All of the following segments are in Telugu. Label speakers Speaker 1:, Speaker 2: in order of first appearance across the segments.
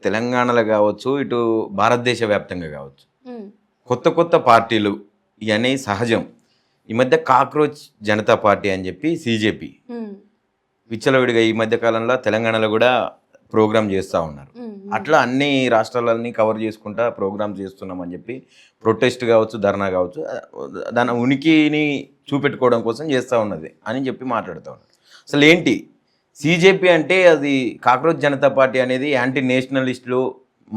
Speaker 1: తెలంగాణలో కావచ్చు, ఇటు భారతదేశ వ్యాప్తంగా కావచ్చు,
Speaker 2: ఉమ్,
Speaker 1: కొత్త కొత్త పార్టీలు ఇవన్నీ సహజం. ఈ మధ్య కాక్రోచ్ జనతా పార్టీ అని చెప్పి సిజేపి
Speaker 2: ఉమ్,
Speaker 1: విచ్చలవిడిగా ఈ మధ్య కాలంలో తెలంగాణలో కూడా ప్రోగ్రామ్ చేస్తూ ఉన్నారు.
Speaker 2: ఉమ్,
Speaker 1: అట్లా అన్ని రాష్ట్రాలన్నీ కవర్ చేసుకుంటా ప్రోగ్రామ్ చేస్తున్నామని చెప్పి ప్రొటెస్ట్ కావచ్చు, ధర్నా కావచ్చు, దాని ఉనికిని చూపెట్టుకోవడం కోసం చేస్తూ ఉన్నది అని చెప్పి మాట్లాడుతూ ఉన్నారు. అసలు ఏంటి సిజేపి అంటే? అది కాక్రోచ్ జనతా పార్టీ అనేది యాంటీ నేషనలిస్టులు,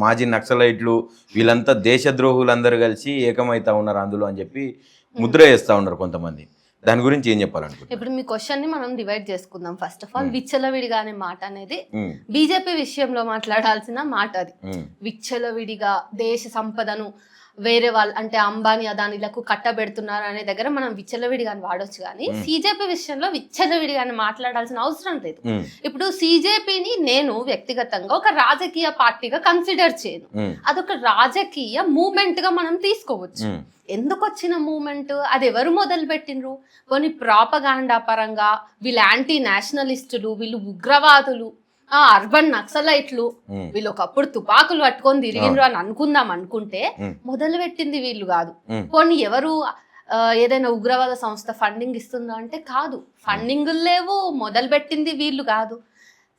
Speaker 1: మాజీ నక్సలైట్లు, వీళ్ళంతా దేశద్రోహులందరూ కలిసి ఏకమవుతా ఉన్నారు అందులో అని చెప్పి ముద్ర వేస్తూ ఉన్నారు కొంతమంది. దాని గురించి ఏం చెప్పాలనుకుంటున్నారు?
Speaker 2: ఇప్పుడు మీ క్వశ్చన్ ని మనం డివైడ్ చేసుకుందాం. ఫస్ట్ ఆఫ్ ఆల్, విచ్చలవిడిగా అనే మాట అనేది బీజేపీ విషయంలో మాట్లాడాల్సిన మాట. అది విచ్చలవిడిగా దేశ సంపదను వేరే వాళ్ళు అంటే అంబానీ అదానీలకు కట్టబెడుతున్నారు అనే దగ్గర మనం విచ్చలవిడిగా అని వాడొచ్చు, కానీ సిజేపీ విషయంలో విచ్చలవిడిగా అని మాట్లాడాల్సిన అవసరం లేదు. ఇప్పుడు సిజేపీని నేను వ్యక్తిగతంగా ఒక రాజకీయ పార్టీగా కన్సిడర్ చేయను. అదొక రాజకీయ మూమెంట్ గా మనం తీసుకోవచ్చు. ఎందుకు వచ్చిన మూమెంట్, అది ఎవరు మొదలు పెట్టినరు? కొన్ని ప్రాపగాండా పరంగా వీళ్ళు యాంటీ నేషనలిస్టులు, వీళ్ళు ఉగ్రవాదులు, అర్బన్ నక్సలైట్లు, వీళ్ళు ఒకప్పుడు తుపాకులు పట్టుకొని తిరిగినరు అని అనుకుంటే మొదలు పెట్టింది వీళ్ళు కాదు. కొన్ని ఎవరు ఏదైనా ఉగ్రవాద సంస్థ ఫండింగ్ ఇస్తుందా అంటే కాదు, ఫండింగ్ లేవు, మొదలు పెట్టింది వీళ్ళు కాదు.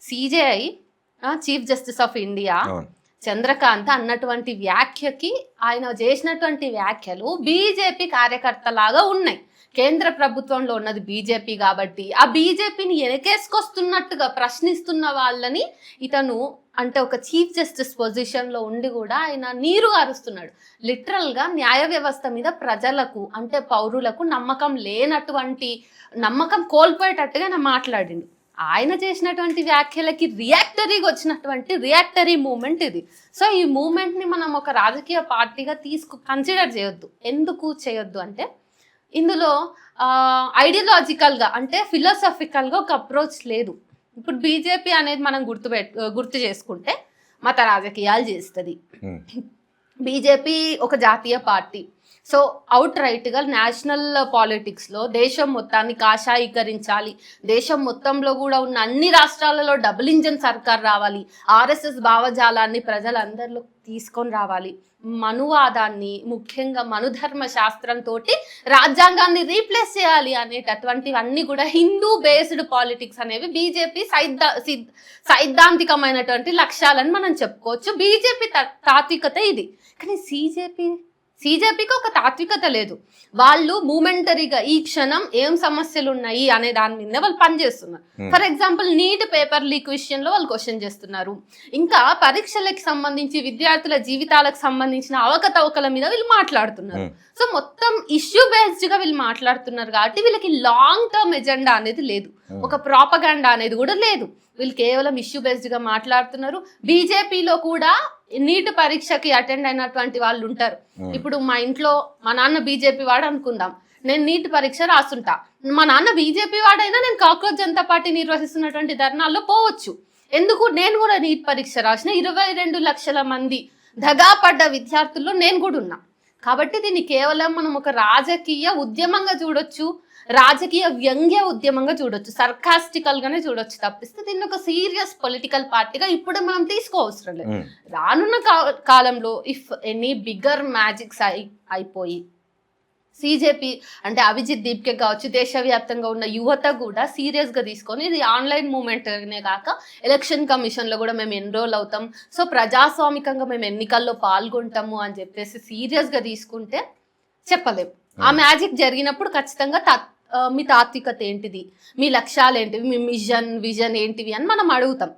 Speaker 2: CJI chief justice of India Chandrakant అన్నటువంటి వ్యాఖ్యకి ఆయన చేసినటువంటి వ్యాఖ్యలు బీజేపీ కార్యకర్తలాగా ఉన్నాయి. కేంద్ర ప్రభుత్వంలో ఉన్నది బీజేపీ కాబట్టి ఆ బీజేపీని వెనకేసుకొస్తున్నట్టుగా ప్రశ్నిస్తున్న వాళ్ళని ఇతను అంటే ఒక చీఫ్ జస్టిస్ పొజిషన్లో ఉండి కూడా ఆయన నీరు గారుస్తున్నాడు. లిటరల్గా న్యాయ వ్యవస్థ మీద ప్రజలకు అంటే పౌరులకు నమ్మకం కోల్పోయేటట్టుగా ఆయన మాట్లాడిండు. ఆయన చేసినటువంటి వ్యాఖ్యలకి రియాక్టరీగా వచ్చినటువంటి రియాక్టరీ మూమెంట్ ఇది. సో ఈ మూమెంట్ని మనం ఒక రాజకీయ పార్టీగా కన్సిడర్ చేయొద్దు. ఎందుకు చేయొద్దు అంటే ఇందులో ఐడియాలజికల్గా అంటే ఫిలాసఫికల్గా ఒక అప్రోచ్ లేదు. ఇప్పుడు బీజేపీ అనేది మనం గుర్తు చేసుకుంటే మత రాజకీయాలు చేస్తుంది. బీజేపీ ఒక జాతీయ పార్టీ. సో అవుట్ రైట్గా నేషనల్ పాలిటిక్స్లో దేశం మొత్తాన్ని కాషాయీకరించాలి, దేశం మొత్తంలో కూడా ఉన్న అన్ని రాష్ట్రాలలో డబుల్ ఇంజన్ సర్కార్ రావాలి, ఆర్ఎస్ఎస్ భావజాలాన్ని ప్రజలందరిలో తీసుకొని రావాలి, మనువాదాన్ని ముఖ్యంగా మనుధర్మ శాస్త్రంతో రాజ్యాంగాన్ని రీప్లేస్ చేయాలి అనేటటువంటివన్నీ కూడా హిందూ బేస్డ్ పాలిటిక్స్ అనేవి బీజేపీ సైద్ధాంతికమైనటువంటి లక్ష్యాలని మనం చెప్పుకోవచ్చు. బీజేపీ తాత్వికత ఇది. కానీ సిజేపీకి ఒక తాత్వికత లేదు. వాళ్ళు మూమెంటరీగా ఈ క్షణం ఏం సమస్యలు ఉన్నాయి అనే దాని మీద వాళ్ళు పనిచేస్తున్నారు. For example NEET paper leak విషయంలో వాళ్ళు క్వశ్చన్ చేస్తున్నారు. ఇంకా పరీక్షలకు సంబంధించి విద్యార్థుల జీవితాలకు సంబంధించిన అవకతవకల మీద వీళ్ళు మాట్లాడుతున్నారు. సో మొత్తం ఇష్యూ బేస్డ్ గా వీళ్ళు మాట్లాడుతున్నారు కాబట్టి వీళ్ళకి లాంగ్ టర్మ్ ఎజెండా అనేది లేదు, ఒక ప్రాపగాండా అనేది కూడా లేదు. వీళ్ళు కేవలం ఇష్యూ బేస్డ్ గా మాట్లాడుతున్నారు. బీజేపీలో కూడా నీట్ పరీక్షకి అటెండ్ అయినటువంటి వాళ్ళు ఉంటారు. ఇప్పుడు మా ఇంట్లో మా నాన్న బీజేపీ వాడు అనుకుందాం, నేను నీట్ పరీక్ష రాస్తుంటా, మా నాన్న బీజేపీ వాడైనా నేను కాక్రోచ్ జనతా పార్టీ నిర్వహిస్తున్నటువంటి ధర్నాల్లో పోవచ్చు. ఎందుకు? నేను కూడా నీట్ పరీక్ష రాసిన 22 లక్షల మంది దగాపడ్డ విద్యార్థుల్లో నేను కూడా ఉన్నా. కాబట్టి దీన్ని కేవలం మనం ఒక రాజకీయ ఉద్యమంగా చూడొచ్చు, రాజకీయ వ్యంగ్య ఉద్యమంగా చూడొచ్చు, సర్కాస్టికల్ గానే చూడొచ్చు తప్పిస్తే దీన్ని ఒక సీరియస్ పొలిటికల్ పార్టీగా ఇప్పుడు మనం తీసుకోవసరం లేదు. రానున్న కాలంలో ఇఫ్ ఎనీ బిగ్గర్ మ్యాజిక్స్ అయిపోయి సిజేపీ అంటే అభిజిత్ దీప్కే కావచ్చు, దేశవ్యాప్తంగా ఉన్న యువత కూడా సీరియస్గా తీసుకొని ఇది ఆన్లైన్ మూమెంట్నే కాక ఎలక్షన్ కమిషన్లో కూడా మేము ఎన్రోల్ అవుతాం, సో ప్రజాస్వామికంగా మేము ఎన్నికల్లో పాల్గొంటాము అని చెప్పేసి సీరియస్గా తీసుకుంటే చెప్పలేము. ఆ మ్యాజిక్ జరిగినప్పుడు ఖచ్చితంగా మీ తాత్వికత ఏంటిది, మీ లక్ష్యాలు ఏంటివి, మీ విజన్ ఏంటివి అని మనం అడుగుతాం.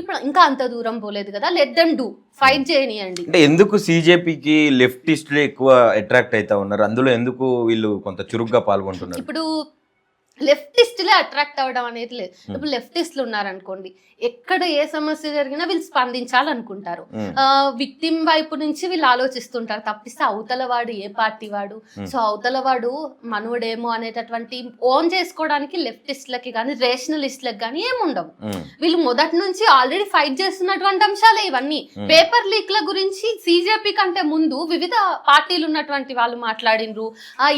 Speaker 2: ఇప్పుడు ఇంకా అంత దూరం పోలేదు కదా, లెట్ దెమ్ డూ, ఫైట్ చేయనియండి.
Speaker 1: అంటే ఎందుకు సిజేపీకి లెఫ్టిస్టులు ఎక్కువ అట్రాక్ట్ అవుతా ఉన్నారు? అందులో ఎందుకు వీళ్ళు కొంత చురుగ్గా పాల్గొంటున్నారు?
Speaker 2: ఇప్పుడు లెఫ్టిస్టులే అట్రాక్ట్ అవ్వడం అనేది లేదు. ఇప్పుడు లెఫ్టిస్టులు ఉన్నారనుకోండి, ఎక్కడ ఏ సమస్య జరిగినా వీళ్ళు స్పందించాలనుకుంటారు. విక్టిమ్ వైపు నుంచి వీళ్ళు ఆలోచిస్తుంటారు తప్పిస్తే అవతల వాడు ఏ పార్టీ వాడు, సో అవతల వాడు మనవడేమో అనేటటువంటి ఓన్ చేసుకోవడానికి లెఫ్టిస్టులకి కానీ రేషనలిస్టులకి కానీ ఏముండవు. వీళ్ళు మొదటి నుంచి ఆల్రెడీ ఫైట్ చేస్తున్నటువంటి అంశాలే ఇవన్నీ. పేపర్ లీక్ల గురించి సిజేపీ కంటే ముందు వివిధ పార్టీలు ఉన్నటువంటి వాళ్ళు మాట్లాడినరు,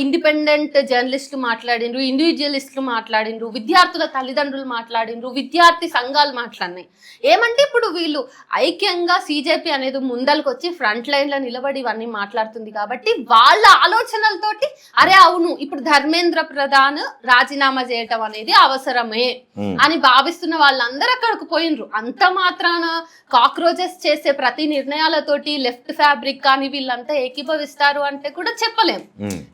Speaker 2: ఇండిపెండెంట్ జర్నలిస్టులు మాట్లాడినరు, ఇండివిజువలిస్ట్ జర్నలిస్టులు మాట్లాడిండ్రు, విద్యార్థుల తల్లిదండ్రులు మాట్లాడిండ్రు, విద్యార్థి సంఘాలు మాట్లాడినాయి. ఏమంటే ఇప్పుడు వీళ్ళు ఐక్యంగా సిజేపీ అనేది ముందలకు వచ్చి ఫ్రంట్ లైన్ లో నిలబడి ఇవన్నీ మాట్లాడుతుంది కాబట్టి వాళ్ళ ఆలోచనలతోటి అరే అవును ఇప్పుడు ధర్మేంద్ర ప్రధాన్ రాజీనామా చేయటం అనేది అవసరమే అని భావిస్తున్న వాళ్ళందరూ అక్కడికి పోయినరు. అంత మాత్రాన కాక్రోచెస్ చేసే ప్రతి నిర్ణయాలతోటి లెఫ్ట్ ఫ్యాబ్రిక్ కానీ వీళ్ళంతా ఏకీభవిస్తారు అంటే కూడా చెప్పలేం.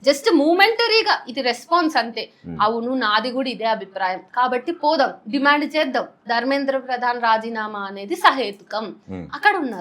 Speaker 2: జస్ట్ మూమెంటరీగా ఇది రెస్పాన్స్ అంతే. అవును నాది కూడా ఇదే అభిప్రాయం కాబట్టి పోదాం, డిమాండ్ చేద్దాం, ధర్మేంద్ర ప్రధాన్ రాజీనామా అనేది సహేతుకం అక్కడ ఉన్నారు.